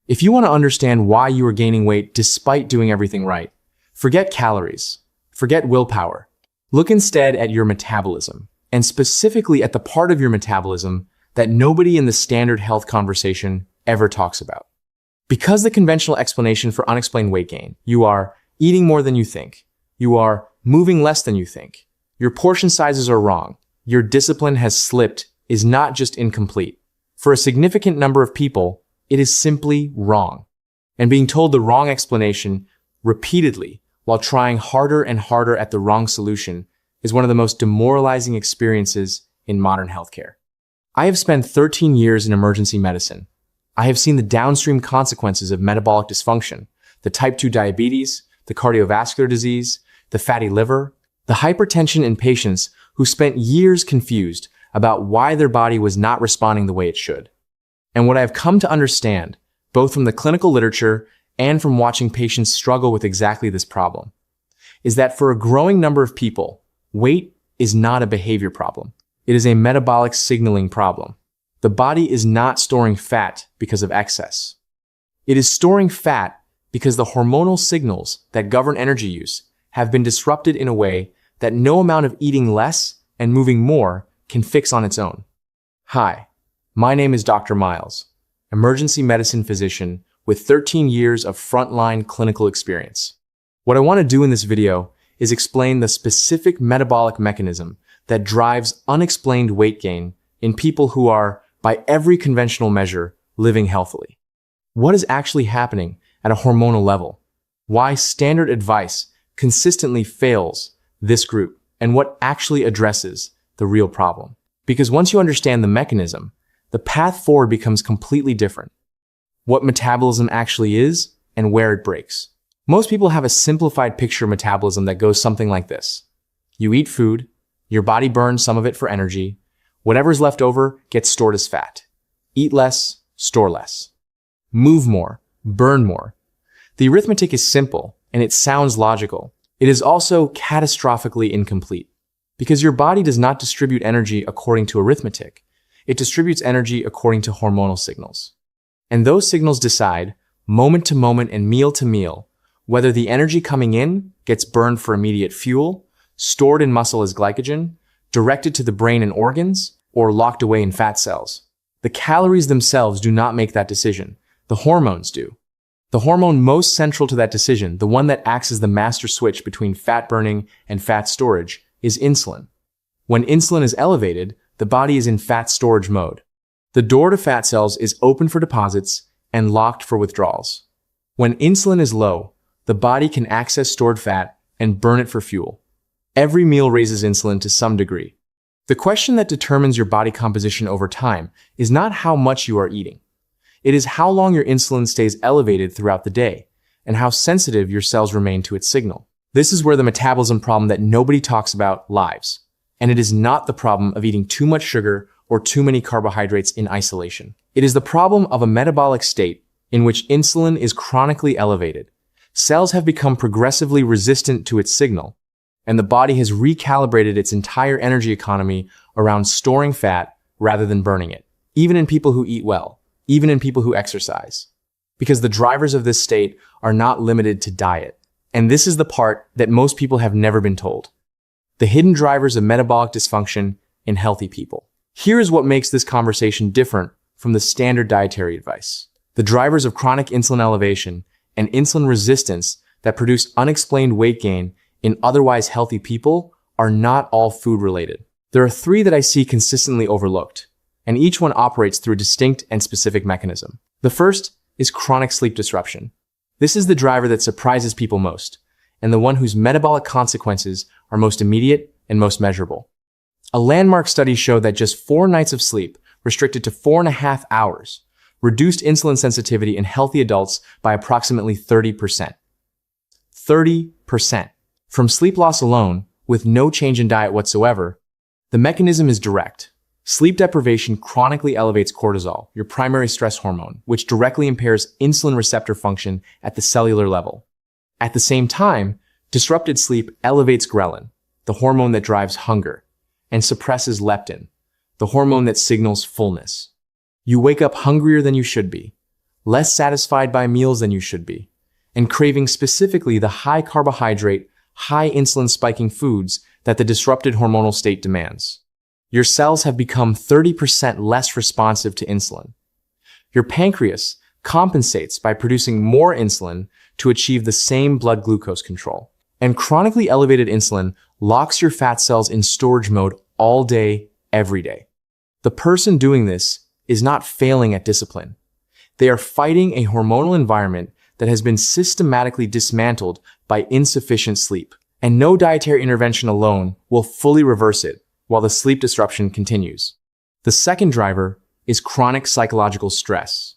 If you want to understand why you are gaining weight despite doing everything right, forget calories, forget willpower. Look instead at your metabolism, and specifically at the part of your metabolism that nobody in the standard health conversation ever talks about. Because the conventional explanation for unexplained weight gain, you are eating more than you think, you are moving less than you think, your portion sizes are wrong, your discipline has slipped, is not just incomplete. For a significant number of people, it is simply wrong. And being told the wrong explanation repeatedly while trying harder and harder at the wrong solution is one of the most demoralizing experiences in modern healthcare. I have spent 13 years in emergency medicine. I have seen the downstream consequences of metabolic dysfunction, the type 2 diabetes, the cardiovascular disease, the fatty liver, the hypertension in patients who spent years confused about why their body was not responding the way it should. And what I have come to understand, both from the clinical literature and from watching patients struggle with exactly this problem, is that for a growing number of people, weight is not a behavior problem. It is a metabolic signaling problem. The body is not storing fat because of excess. It is storing fat because the hormonal signals that govern energy use have been disrupted in a way that no amount of eating less and moving more can fix on its own. Hi, my name is Dr. Miles, emergency medicine physician with 13 years of frontline clinical experience. What I want to do in this video is explain the specific metabolic mechanism that drives unexplained weight gain in people who are, by every conventional measure, living healthily. What is actually happening at a hormonal level? Why standard advice consistently fails this group, and what actually addresses the real problem? Because once you understand the mechanism, the path forward becomes completely different. What metabolism actually is and where it breaks. Most people have a simplified picture of metabolism that goes something like this. You eat food, your body burns some of it for energy, whatever's left over gets stored as fat. Eat less, store less. Move more, burn more. The arithmetic is simple and it sounds logical. It is also catastrophically incomplete because your body does not distribute energy according to arithmetic. It distributes energy according to hormonal signals. And those signals decide, moment to moment and meal to meal, whether the energy coming in gets burned for immediate fuel, stored in muscle as glycogen, directed to the brain and organs, or locked away in fat cells. The calories themselves do not make that decision. The hormones do. The hormone most central to that decision, the one that acts as the master switch between fat burning and fat storage, is insulin. When insulin is elevated, the body is in fat storage mode. The door to fat cells is open for deposits and locked for withdrawals. When insulin is low, the body can access stored fat and burn it for fuel. Every meal raises insulin to some degree. The question that determines your body composition over time is not how much you are eating. It is how long your insulin stays elevated throughout the day and how sensitive your cells remain to its signal. This is where the metabolism problem that nobody talks about lies. And it is not the problem of eating too much sugar or too many carbohydrates in isolation. It is the problem of a metabolic state in which insulin is chronically elevated. Cells have become progressively resistant to its signal, and the body has recalibrated its entire energy economy around storing fat rather than burning it, even in people who eat well, even in people who exercise. Because the drivers of this state are not limited to diet. And this is the part that most people have never been told. The hidden drivers of metabolic dysfunction in healthy people. Here is what makes this conversation different from the standard dietary advice. The drivers of chronic insulin elevation and insulin resistance that produce unexplained weight gain in otherwise healthy people are not all food related. There are three that I see consistently overlooked, and each one operates through a distinct and specific mechanism. The first is chronic sleep disruption. This is the driver that surprises people most, and the one whose metabolic consequences are most immediate and most measurable. A landmark study showed that just 4 nights of sleep, restricted to 4.5 hours, reduced insulin sensitivity in healthy adults by approximately 30%. 30%. From sleep loss alone, with no change in diet whatsoever, the mechanism is direct. Sleep deprivation chronically elevates cortisol, your primary stress hormone, which directly impairs insulin receptor function at the cellular level. At the same time, disrupted sleep elevates ghrelin, the hormone that drives hunger, and suppresses leptin, the hormone that signals fullness. You wake up hungrier than you should be, less satisfied by meals than you should be, and craving specifically the high carbohydrate, high insulin spiking foods that the disrupted hormonal state demands. Your cells have become 30% less responsive to insulin. Your pancreas compensates by producing more insulin to achieve the same blood glucose control. And chronically elevated insulin locks your fat cells in storage mode all day, every day. The person doing this is not failing at discipline. They are fighting a hormonal environment that has been systematically dismantled by insufficient sleep. And no dietary intervention alone will fully reverse it while the sleep disruption continues. The second driver is chronic psychological stress.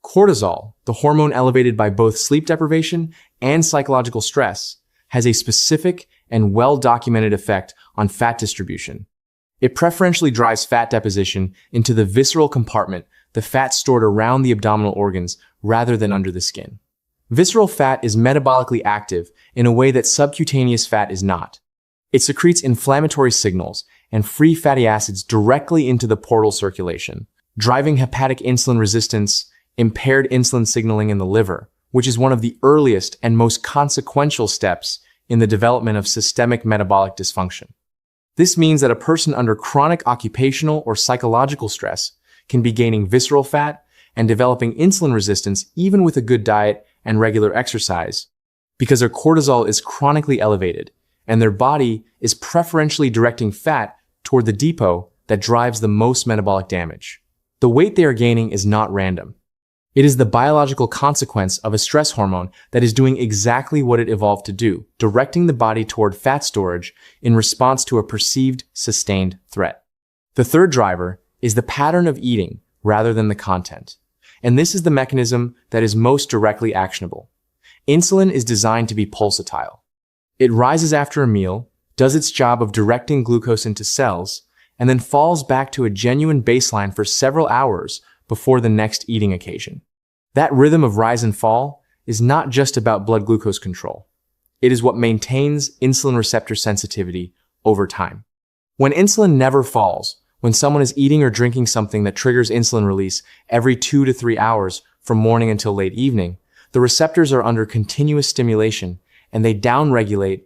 Cortisol, the hormone elevated by both sleep deprivation and psychological stress, has a specific and well-documented effect on fat distribution. It preferentially drives fat deposition into the visceral compartment, the fat stored around the abdominal organs, rather than under the skin. Visceral fat is metabolically active in a way that subcutaneous fat is not. It secretes inflammatory signals and free fatty acids directly into the portal circulation, driving hepatic insulin resistance, impaired insulin signaling in the liver, which is one of the earliest and most consequential steps in the development of systemic metabolic dysfunction. This means that a person under chronic occupational or psychological stress can be gaining visceral fat and developing insulin resistance even with a good diet and regular exercise, because their cortisol is chronically elevated and their body is preferentially directing fat toward the depot that drives the most metabolic damage. The weight they are gaining is not random. It is the biological consequence of a stress hormone that is doing exactly what it evolved to do, directing the body toward fat storage in response to a perceived sustained threat. The third driver is the pattern of eating rather than the content. And this is the mechanism that is most directly actionable. Insulin is designed to be pulsatile. It rises after a meal, does its job of directing glucose into cells, and then falls back to a genuine baseline for several hours before the next eating occasion. That rhythm of rise and fall is not just about blood glucose control. It is what maintains insulin receptor sensitivity over time. When insulin never falls, when someone is eating or drinking something that triggers insulin release every 2 to 3 hours from morning until late evening, the receptors are under continuous stimulation and they downregulate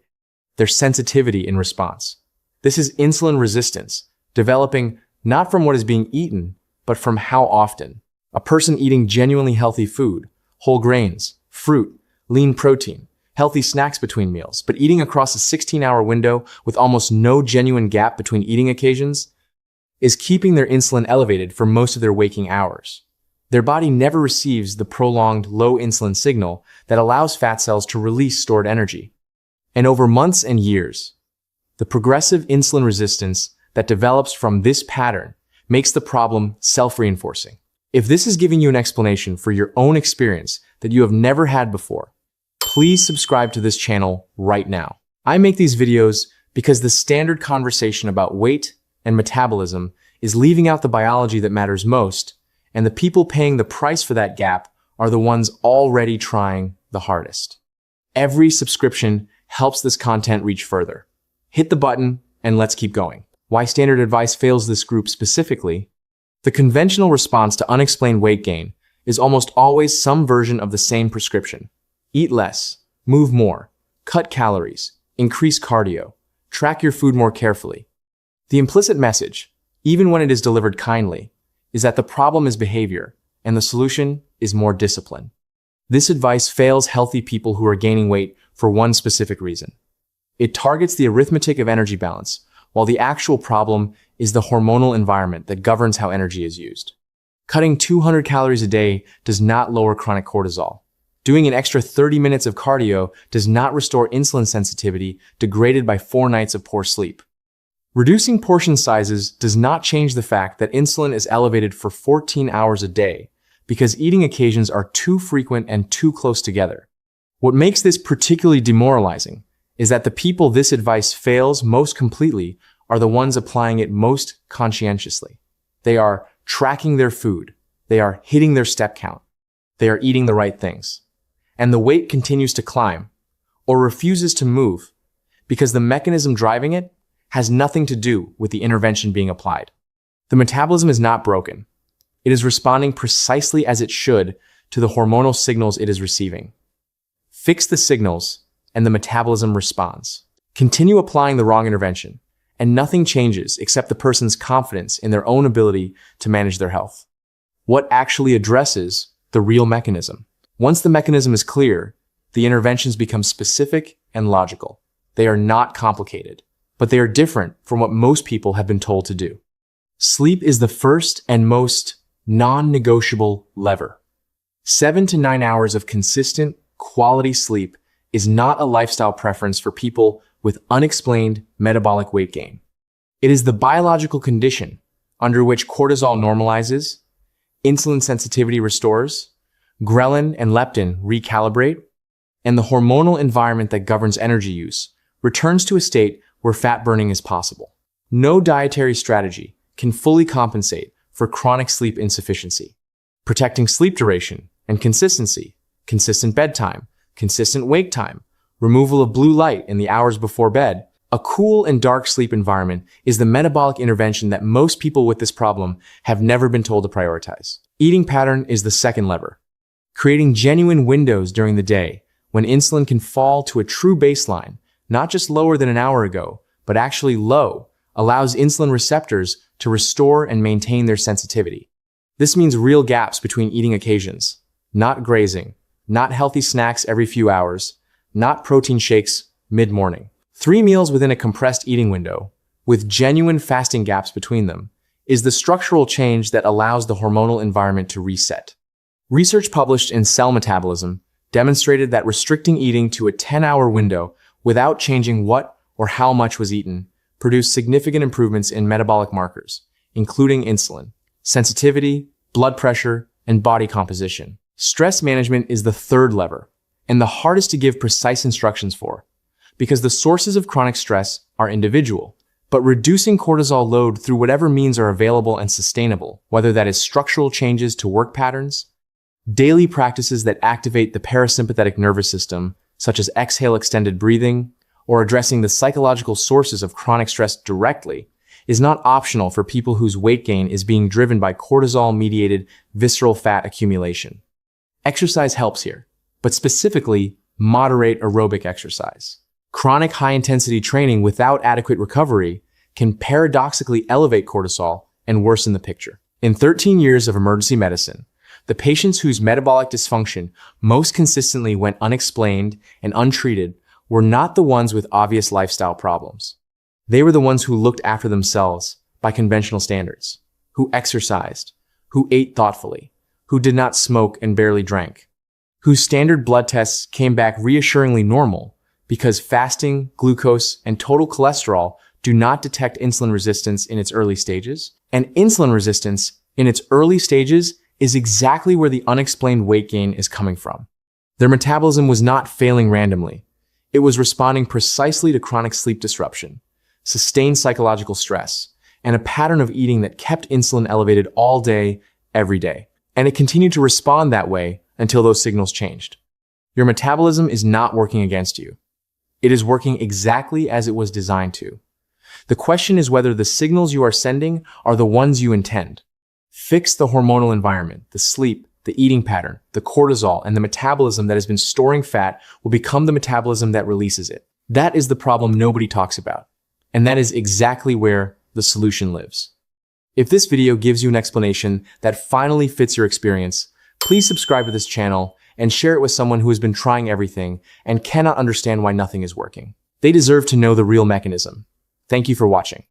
their sensitivity in response. This is insulin resistance, developing not from what is being eaten, but from how often. A person eating genuinely healthy food, whole grains, fruit, lean protein, healthy snacks between meals, but eating across a 16-hour window with almost no genuine gap between eating occasions, is keeping their insulin elevated for most of their waking hours. Their body never receives the prolonged low insulin signal that allows fat cells to release stored energy. And over months and years, the progressive insulin resistance that develops from this pattern makes the problem self-reinforcing. If this is giving you an explanation for your own experience that you have never had before, please subscribe to this channel right now. I make these videos because the standard conversation about weight and metabolism is leaving out the biology that matters most, and the people paying the price for that gap are the ones already trying the hardest. Every subscription helps this content reach further. Hit the button and let's keep going. Why standard advice fails this group specifically? The conventional response to unexplained weight gain is almost always some version of the same prescription. Eat less, move more, cut calories, increase cardio, track your food more carefully. The implicit message, even when it is delivered kindly, is that the problem is behavior and the solution is more discipline. This advice fails healthy people who are gaining weight for one specific reason. It targets the arithmetic of energy balance, while the actual problem is the hormonal environment that governs how energy is used. Cutting 200 calories a day does not lower chronic cortisol. Doing an extra 30 minutes of cardio does not restore insulin sensitivity degraded by 4 nights of poor sleep. Reducing portion sizes does not change the fact that insulin is elevated for 14 hours a day because eating occasions are too frequent and too close together. What makes this particularly demoralizing is that the people this advice fails most completely are the ones applying it most conscientiously. They are tracking their food. They are hitting their step count. They are eating the right things. And the weight continues to climb or refuses to move because the mechanism driving it has nothing to do with the intervention being applied. The metabolism is not broken. It is responding precisely as it should to the hormonal signals it is receiving. Fix the signals, and the metabolism responds. Continue applying the wrong intervention, and nothing changes except the person's confidence in their own ability to manage their health. What actually addresses the real mechanism? Once the mechanism is clear, the interventions become specific and logical. They are not complicated, but they are different from what most people have been told to do. Sleep is the first and most non-negotiable lever. 7 to 9 hours of consistent, quality sleep is not a lifestyle preference for people with unexplained metabolic weight gain. It is the biological condition under which cortisol normalizes, insulin sensitivity restores, ghrelin and leptin recalibrate, and the hormonal environment that governs energy use returns to a state where fat burning is possible. No dietary strategy can fully compensate for chronic sleep insufficiency. Protecting sleep duration and consistency, consistent bedtime, consistent wake time, removal of blue light in the hours before bed, a cool and dark sleep environment is the metabolic intervention that most people with this problem have never been told to prioritize. Eating pattern is the second lever. Creating genuine windows during the day when insulin can fall to a true baseline, not just lower than an hour ago, but actually low, allows insulin receptors to restore and maintain their sensitivity. This means real gaps between eating occasions, not grazing, not healthy snacks every few hours, not protein shakes mid-morning. 3 meals within a compressed eating window, with genuine fasting gaps between them, is the structural change that allows the hormonal environment to reset. Research published in Cell Metabolism demonstrated that restricting eating to a 10-hour window without changing what or how much was eaten produced significant improvements in metabolic markers, including insulin, sensitivity, blood pressure, and body composition. Stress management is the third lever, and the hardest to give precise instructions for, because the sources of chronic stress are individual. But reducing cortisol load through whatever means are available and sustainable, whether that is structural changes to work patterns, daily practices that activate the parasympathetic nervous system, such as exhale extended breathing, or addressing the psychological sources of chronic stress directly, is not optional for people whose weight gain is being driven by cortisol-mediated visceral fat accumulation. Exercise helps here, but specifically, moderate aerobic exercise. Chronic high-intensity training without adequate recovery can paradoxically elevate cortisol and worsen the picture. In 13 years of emergency medicine, the patients whose metabolic dysfunction most consistently went unexplained and untreated were not the ones with obvious lifestyle problems. They were the ones who looked after themselves by conventional standards, who exercised, who ate thoughtfully, who did not smoke and barely drank, whose standard blood tests came back reassuringly normal because fasting, glucose, and total cholesterol do not detect insulin resistance in its early stages. And insulin resistance in its early stages is exactly where the unexplained weight gain is coming from. Their metabolism was not failing randomly. It was responding precisely to chronic sleep disruption, sustained psychological stress, and a pattern of eating that kept insulin elevated all day, every day. And it continued to respond that way until those signals changed. Your metabolism is not working against you. It is working exactly as it was designed to. The question is whether the signals you are sending are the ones you intend. Fix the hormonal environment, the sleep, the eating pattern, the cortisol, and the metabolism that has been storing fat will become the metabolism that releases it. That is the problem nobody talks about. And that is exactly where the solution lives. If this video gives you an explanation that finally fits your experience, please subscribe to this channel and share it with someone who has been trying everything and cannot understand why nothing is working. They deserve to know the real mechanism. Thank you for watching.